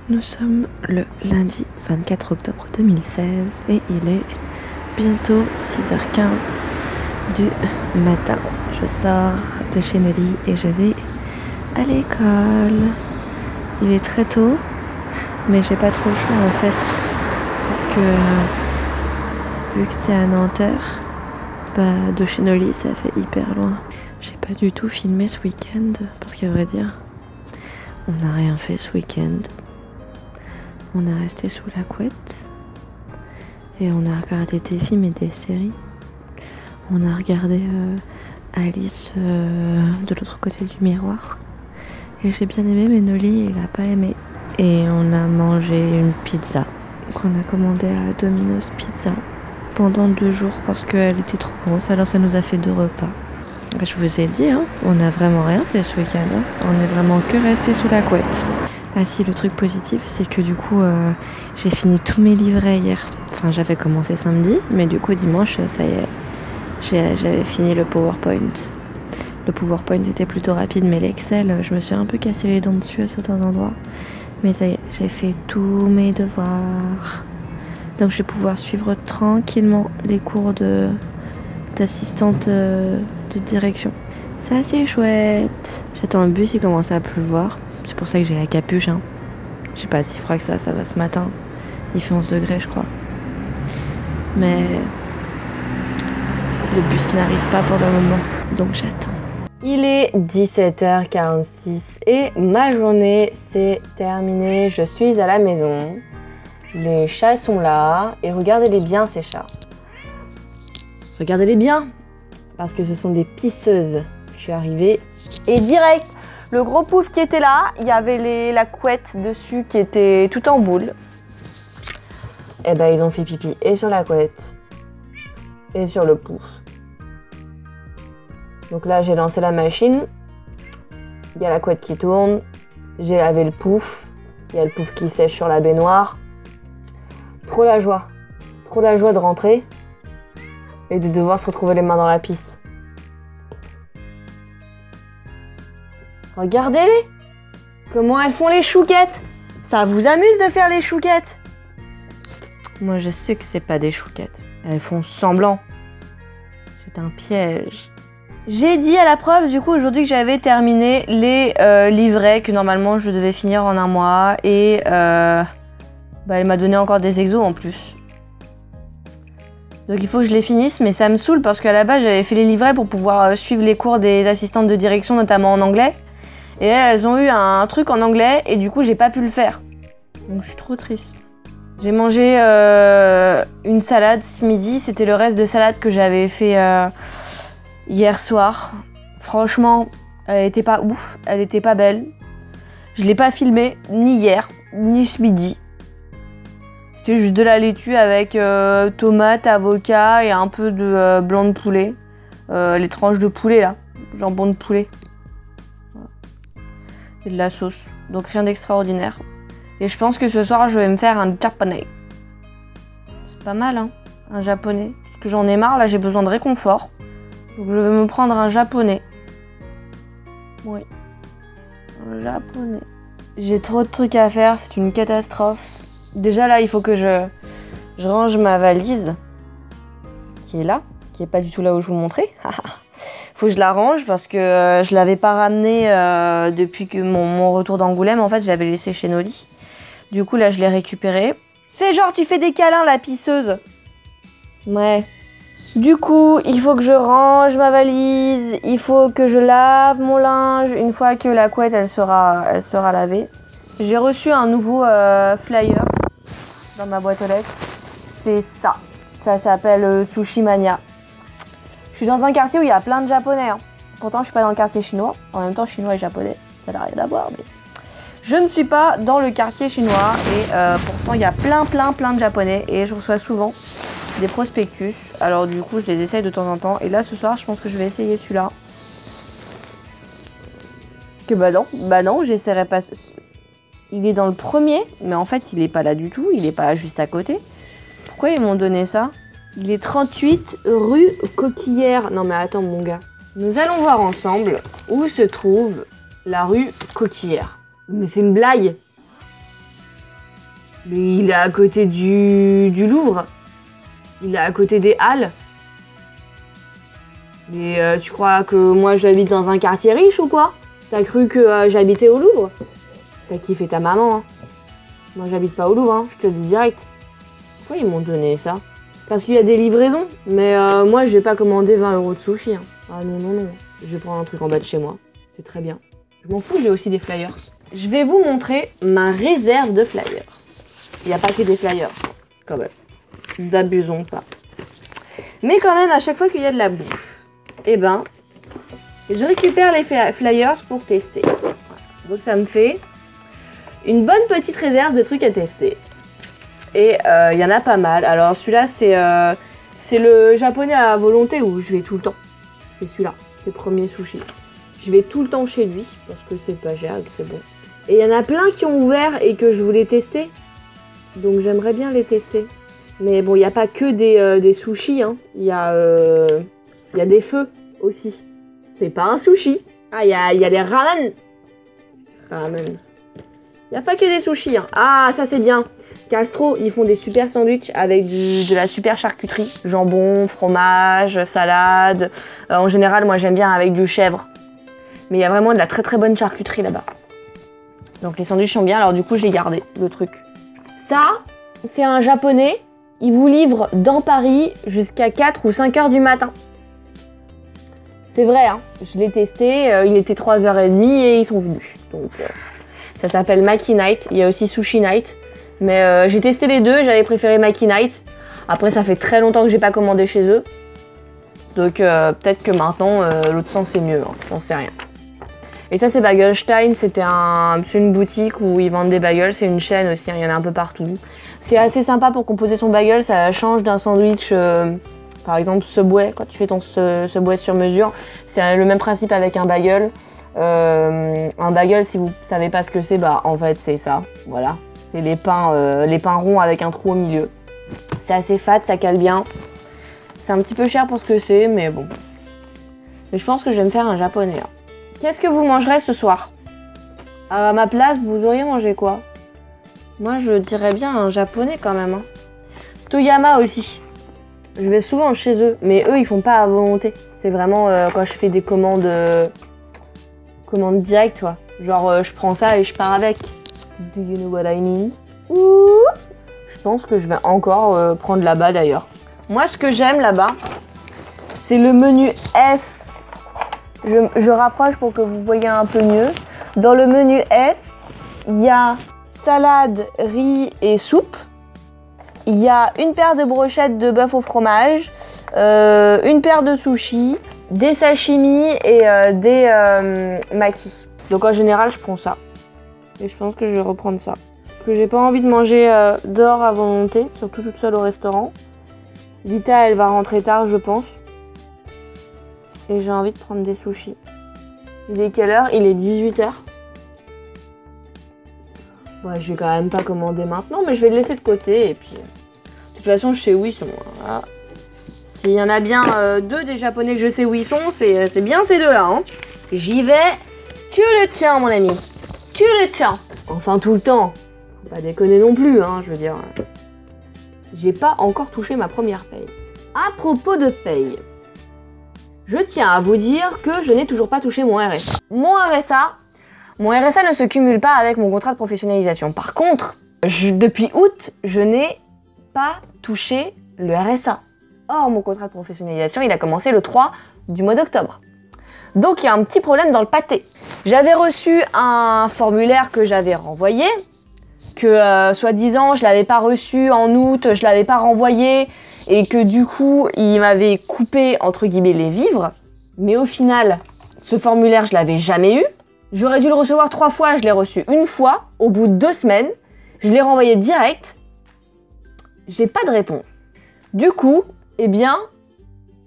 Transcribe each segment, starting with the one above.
Nous sommes le lundi 24 octobre 2016 et il est bientôt 6h15 du matin. Je sors de chez Nolly et je vais à l'école. Il est très tôt, mais j'ai pas trop le choix en fait, parce que vu que c'est à Nanterre, de chez Nolly ça fait hyper loin. J'ai pas du tout filmé ce week-end, parce qu'à vrai dire, on n'a rien fait ce week-end. On est resté sous la couette et on a regardé des films et des séries. On a regardé Alice de l'autre côté du miroir et j'ai bien aimé, mais Nolly il a pas aimé. Et on a mangé une pizza qu'on a commandée à Domino's Pizza pendant 2 jours parce qu'elle était trop grosse, alors ça nous a fait 2 repas. Je vous ai dit, hein, on n'a vraiment rien fait ce week-end, hein. On est vraiment que resté sous la couette. Ah si, le truc positif, c'est que du coup, j'ai fini tous mes livrets hier. Enfin, j'avais commencé samedi, mais du coup, dimanche, ça y est, j'avais fini le PowerPoint. Le PowerPoint était plutôt rapide, mais l'Excel, je me suis un peu cassé les dents dessus à certains endroits. Mais ça y est, j'ai fait tous mes devoirs. Donc, je vais pouvoir suivre tranquillement les cours d'assistante de direction. C'est assez chouette. J'attends le bus, il commence à pleuvoir. C'est pour ça que j'ai la capuche, hein. Je sais pas si froid que ça va ce matin. Il fait 11 degrés, je crois. Mais le bus n'arrive pas pour le moment, donc j'attends. Il est 17h46 et ma journée s'est terminée. Je suis à la maison. Les chats sont là et regardez-les bien, ces chats. Regardez-les bien, parce que ce sont des pisseuses. Je suis arrivée et direct, le gros pouf qui était là, il y avait la couette dessus qui était tout en boule. Et ben ils ont fait pipi et sur la couette et sur le pouf. Donc là j'ai lancé la machine, il y a la couette qui tourne, j'ai lavé le pouf, il y a le pouf qui sèche sur la baignoire. Trop la joie de rentrer et de devoir se retrouver les mains dans la pisse. Regardez-les! Comment elles font les chouquettes! Ça vous amuse de faire les chouquettes? Moi je sais que c'est pas des chouquettes. Elles font semblant. C'est un piège. J'ai dit à la prof du coup aujourd'hui que j'avais terminé les livrets que normalement je devais finir en 1 mois. Et elle m'a donné encore des exos en plus. Donc il faut que je les finisse, mais ça me saoule parce qu'à la base j'avais fait les livrets pour pouvoir suivre les cours des assistantes de direction, notamment en anglais. Et là, elles ont eu un truc en anglais et du coup, j'ai pas pu le faire. Donc, je suis trop triste. J'ai mangé une salade ce midi. C'était le reste de salade que j'avais fait hier soir. Franchement, elle était pas ouf. Elle était pas belle. Je l'ai pas filmée ni hier, ni ce midi. C'était juste de la laitue avec tomate, avocat et un peu de blanc de poulet. Les tranches de poulet, là. Jambon de poulet. Et de la sauce, donc rien d'extraordinaire. Et je pense que ce soir je vais me faire un japonais. C'est pas mal, hein, un japonais. Parce que j'en ai marre, là j'ai besoin de réconfort. Donc je vais me prendre un japonais. Oui, un japonais. J'ai trop de trucs à faire, c'est une catastrophe. Déjà là il faut que je range ma valise. Qui est là, qui est pas du tout là où je vous montrais. Faut que je la range parce que je l'avais pas ramenée depuis que mon retour d'Angoulême. En fait, je l'avais laissée chez Nolly. Du coup, là, je l'ai récupérée. Fais genre, tu fais des câlins, la pisseuse. Ouais. Du coup, il faut que je range ma valise. Il faut que je lave mon linge une fois que la couette, elle sera lavée. J'ai reçu un nouveau flyer dans ma boîte aux lettres. C'est ça. Ça s'appelle Sushi Mania. Je suis dans un quartier où il y a plein de japonais, hein. Pourtant je suis pas dans le quartier chinois. En même temps chinois et japonais, ça n'a rien à voir, mais je ne suis pas dans le quartier chinois et pourtant il y a plein de japonais et je reçois souvent des prospectus. Alors du coup je les essaye de temps en temps et là ce soir je pense que je vais essayer celui-là. Que bah non j'essaierai pas. Il est dans le premier mais en fait il est pas là du tout, il est pas juste à côté. Pourquoi ils m'ont donné ça? Il est 38 rue Coquillière. Non mais attends mon gars. Nous allons voir ensemble où se trouve la rue Coquillière. Mais c'est une blague. Mais il est à côté du Louvre. Il est à côté des Halles. Mais tu crois que moi j'habite dans un quartier riche ou quoi? T'as cru que j'habitais au Louvre? T'as kiffé ta maman, hein. Moi j'habite pas au Louvre, hein, je te le dis direct. Pourquoi ils m'ont donné ça? Parce qu'il y a des livraisons. Mais moi je vais pas commander 20 € de sushi, hein. Ah non, non, non. Je vais prendre un truc en bas de chez moi. C'est très bien. Je m'en fous, j'ai aussi des flyers. Je vais vous montrer ma réserve de flyers. Il n'y a pas que des flyers, quand même. N'abusons pas. Mais quand même, à chaque fois qu'il y a de la bouffe, eh ben, je récupère les flyers pour tester. Voilà. Donc ça me fait une bonne petite réserve de trucs à tester. Et il y en a pas mal. Alors celui-là, c'est le japonais à volonté où je vais tout le temps. C'est celui-là, c'est le premier sushi. Je vais tout le temps chez lui parce que c'est pas cher et que c'est bon. Et il y en a plein qui ont ouvert et que je voulais tester. Donc j'aimerais bien les tester. Mais bon, il n'y a pas que des sushis, hein. Il y a des feux aussi. C'est pas un sushi. Ah, il y a les ramen. Ramen. Il n'y a pas que des sushis, hein. Ah, ça c'est bien. Castro, ils font des super sandwichs avec de la super charcuterie. Jambon, fromage, salade. En général, moi j'aime bien avec du chèvre. Mais il y a vraiment de la très très bonne charcuterie là-bas. Donc les sandwichs sont bien, alors du coup j'ai gardé le truc. Ça, c'est un japonais. Il vous livre dans Paris jusqu'à 4 ou 5 heures du matin. C'est vrai, hein. Je l'ai testé, il était 3h30 et ils sont venus. Donc ça s'appelle Maki Night. Il y a aussi Sushi Night. Mais j'ai testé les deux, j'avais préféré Maki Night. Après ça fait très longtemps que j'ai pas commandé chez eux. Donc peut-être que maintenant l'autre sens c'est mieux, hein. J'en sais rien. Et ça c'est Bagelstein, c'est une boutique où ils vendent des bagels, c'est une chaîne aussi, hein. Il y en a un peu partout. C'est assez sympa pour composer son bagel, ça change d'un sandwich, par exemple Subway, quand tu fais ton Subway sur mesure. C'est le même principe avec un bagel. Un bagel, si vous savez pas ce que c'est, bah en fait c'est ça, voilà. C'est les pains ronds avec un trou au milieu. C'est assez fat, ça cale bien. C'est un petit peu cher pour ce que c'est, mais bon. Mais je pense que je vais me faire un japonais, hein. Qu'est-ce que vous mangerez ce soir? À ma place, vous auriez mangé quoi? Moi, je dirais bien un japonais quand même, hein. Toyama aussi. Je vais souvent chez eux, mais eux, ils font pas à volonté. C'est vraiment quand je fais des commandes directes, quoi. Genre, je prends ça et je pars avec. Do you know what I mean? Ouh. Je pense que je vais encore prendre là-bas d'ailleurs. Moi, ce que j'aime là-bas, c'est le menu F. Je rapproche pour que vous voyez un peu mieux. Dans le menu F, il y a salade, riz et soupe. Il y a une paire de brochettes de bœuf au fromage, une paire de sushis, des sashimi et des makis. Donc en général, je prends ça. Et je pense que je vais reprendre ça. Parce que j'ai pas envie de manger dehors à volonté, surtout toute seule au restaurant. Vita, elle va rentrer tard, je pense. Et j'ai envie de prendre des sushis. Il est quelle heure? Il est 18h. Ouais, je vais quand même pas commander maintenant, mais je vais le laisser de côté. Et puis, de toute façon, je sais où ils sont. Voilà. S'il y en a bien deux des japonais que je sais où ils sont, c'est bien ces deux-là, hein. J'y vais tout le temps, mon ami. Tout le temps. Enfin, tout le temps. Faut pas déconner non plus, hein, je veux dire. J'ai pas encore touché ma première paye. À propos de paye, je tiens à vous dire que je n'ai toujours pas touché mon RSA. Mon RSA ne se cumule pas avec mon contrat de professionnalisation. Par contre, depuis août, je n'ai pas touché le RSA. Or, mon contrat de professionnalisation, il a commencé le 3 du mois d'octobre. Donc, il y a un petit problème dans le pâté. J'avais reçu un formulaire que j'avais renvoyé, que soi-disant, je ne l'avais pas reçu en août, je ne l'avais pas renvoyé, et que du coup, il m'avait coupé, entre guillemets, les vivres. Mais au final, ce formulaire, je ne l'avais jamais eu. J'aurais dû le recevoir 3 fois, je l'ai reçu une fois. Au bout de 2 semaines, je l'ai renvoyé direct. J'ai pas de réponse. Du coup, eh bien,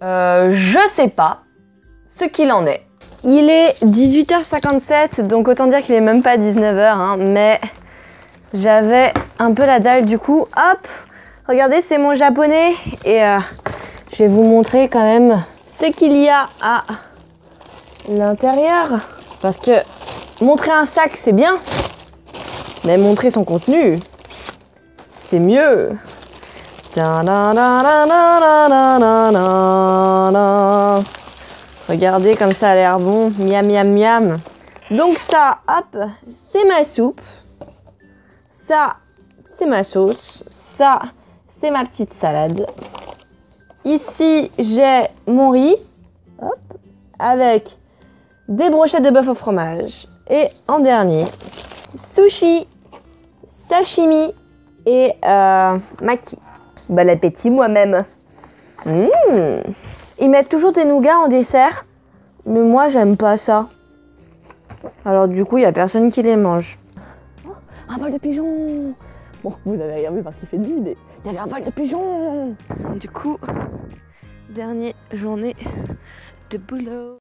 je sais pas ce qu'il en est. Il est 18h57, donc autant dire qu'il est même pas 19h, hein, mais j'avais un peu la dalle du coup. Hop! Regardez, c'est mon japonais et je vais vous montrer quand même ce qu'il y a à l'intérieur. Parce que montrer un sac, c'est bien, mais montrer son contenu, C'est mieux. Regardez comme ça a l'air bon. Miam, miam, miam. Donc ça, hop, c'est ma soupe. Ça, c'est ma sauce. Ça, c'est ma petite salade. Ici, j'ai mon riz. Hop, avec des brochettes de bœuf au fromage. Et en dernier, sushi, sashimi et maki. Bon appétit moi-même. Ils mettent toujours des nougats en dessert, mais moi j'aime pas ça. Alors du coup, il y a personne qui les mange. Oh, un vol de pigeon. Bon, vous n'avez rien vu parce qu'il fait nuit, mais il y avait un vol de pigeon. Du coup, dernière journée de boulot.